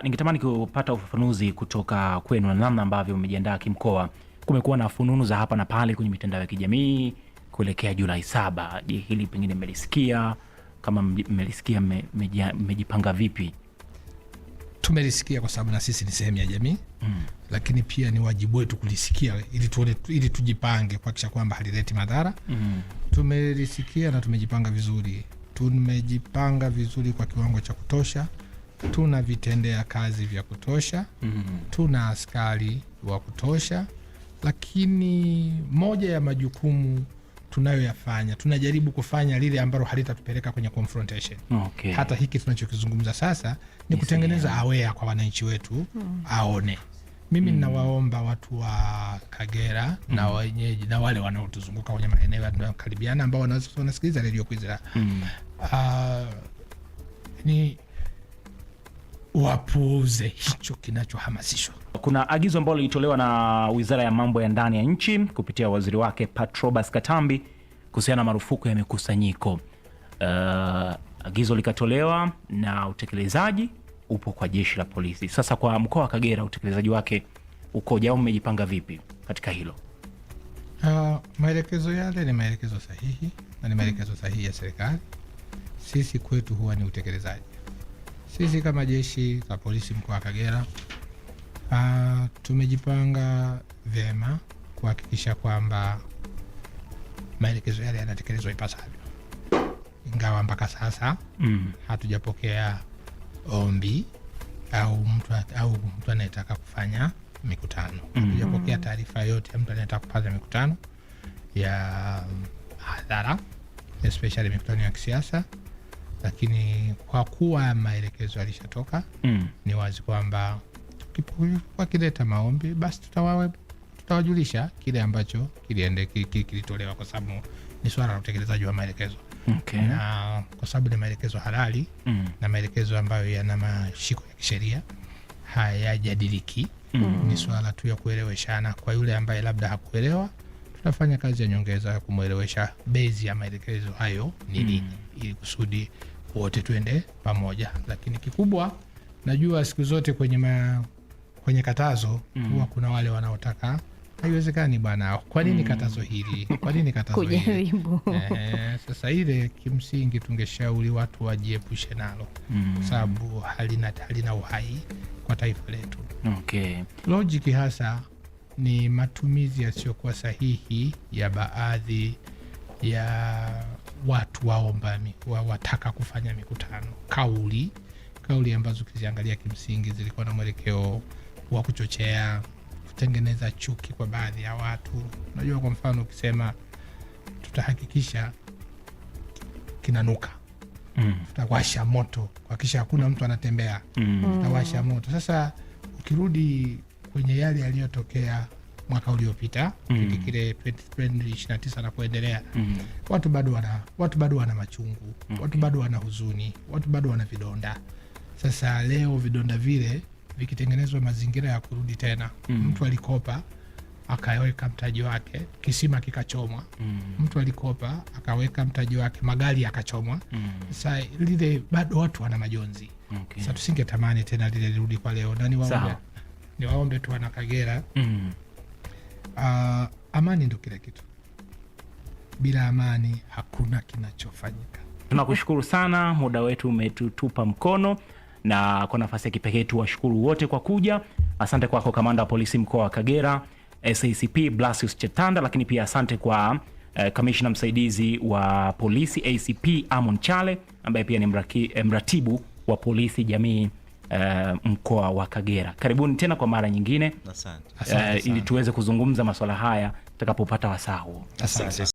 Ningetamani kupata ufafanuzi kutoka kwenu na namna ambavyo umejiandaa kimkoa. Kumekuwa na fununu za hapa na pale kwenye mitandao ya kijamii kuelekea Julai 7. Je, hili pengine mmelisikia? Kama mmelisikia, mmejipanga vipi? Tumelisikia kwa sababu na sisi ni sehemu ya jamii. Lakini pia ni wajibu wetu kulisikia ili tujipange kuhakikisha kwamba halileti madhara. Tumelisikia na tumejipanga vizuri. Tumejipanga vizuri kwa kiwango cha kutosha. Tuna vitendea kazi vya kutosha. Tuna askari wa kutosha. Lakini moja ya majukumu tunayoyafanya, tunajaribu kufanya lile ambalo halitatupeleka kwenye confrontation. Okay. Hata hiki tunachokizungumza sasa ni kutengeneza aware kwa wananchi wetu aone. Mimi ninawaomba watu wa Kagera na wenyeji na wale wanaotuzunguka kwenye maeneo yanayokaribiana ambao wanasikiliza Radio Kwizera, ni wapuuze hicho kinachohamasishwa. Kuna agizo ambalo lilitolewa na Wizara ya Mambo ya Ndani ya Nchi kupitia waziri wake Patrobas Katambi kuhusiana na marufuku ya mikusanyiko. Agizo likatolewa na utekelezaji upo kwa jeshi la polisi. Sasa kwa mkoa wa Kagera utekelezaji wake ukoje au mmejipanga vipi katika hilo? Maelekezo yale ni maelekezo sahihi na ni maelekezo sahihi ya serikali. Sisi kwetu huwa ni utekelezaji. Sisi kama jeshi la polisi mkoa wa Kagera tumejipanga vyema kuhakikisha kwamba maelekezo yale yanatekelezwa ipasavyo. Ingawa mpaka sasa hatujapokea ombi au mtu anayetaka kufanya mikutano. Hatujapokea taarifa yote ya mtu anayetaka kufanya mikutano ya hadhara, especially mikutano ya kisiasa. Lakini kwa kuwa maelekezo yalishatoka, ni wazi kwamba wakileta maombi basi tutawajulisha kile ambacho kilitolewa, kwa sababu ni swala la utekelezaji wa maelekezo. Okay. Na kwa sababu ni maelekezo halali na maelekezo ambayo yana mashiko ya kisheria, hayajadiliki. Ni swala tu ya kueleweshana. Kwa yule ambaye labda hakuelewa, tutafanya kazi ya nyongeza ya kumwelewesha bezi ya maelekezo hayo ni nini, ili kusudi wote tuende pamoja. Lakini kikubwa, najua siku zote kwenye katazo huwa kuna wale wanaotaka haiwezekani bwana, kwa nini katazo hili? Kwa nini katazo hili? Sasa ile kimsingi tungeshauri watu wajiepushe nalo, sababu halina uhai kwa taifa letu. Okay. Logic hasa ni matumizi yasiyokuwa sahihi ya baadhi ya watu wataka kufanya mikutano. Kauli ambazo ukiziangalia kimsingi zilikuwa na mwelekeo wa kuchochea, kutengeneza chuki kwa baadhi ya watu. Unajua, kwa mfano ukisema tutahakikisha kinanuka, tutawasha moto kuhakikisha hakuna mtu anatembea, tutawasha moto. Sasa ukirudi kwenye yale yaliyotokea mwaka uliopita, kile 2029 na kuendelea, watu bado wana machungu, watu bado wana huzuni, watu bado wana vidonda. Sasa leo vidonda vile vikitengenezwa mazingira ya kurudi tena, mtu alikopa akaweka mtaji wake, kisima kikachomwa, mtu alikopa akaweka mtaji wake, magari yakachomwa. Sasa lile bado watu wana majonzi. Okay. Sasa tusingetamani tena lile lirudi kwa leo. Na niwaombe tu wana Kagera, amani ndio kila kitu. Bila amani hakuna kinachofanyika. Tunakushukuru sana, muda wetu umetutupa mkono, na kwa nafasi ya kipekee tu washukuru wote kwa kuja. Asante kwako Kamanda wa Polisi mkoa wa Kagera SACP Blasius Chetanda, lakini pia asante kwa Kamishna msaidizi wa polisi ACP Amon Chale ambaye pia ni mratibu wa polisi jamii mkoa wa Kagera. Karibuni tena kwa mara nyingine. Asante. Ili tuweze kuzungumza masuala haya tutakapopata wasaa huo. Asante.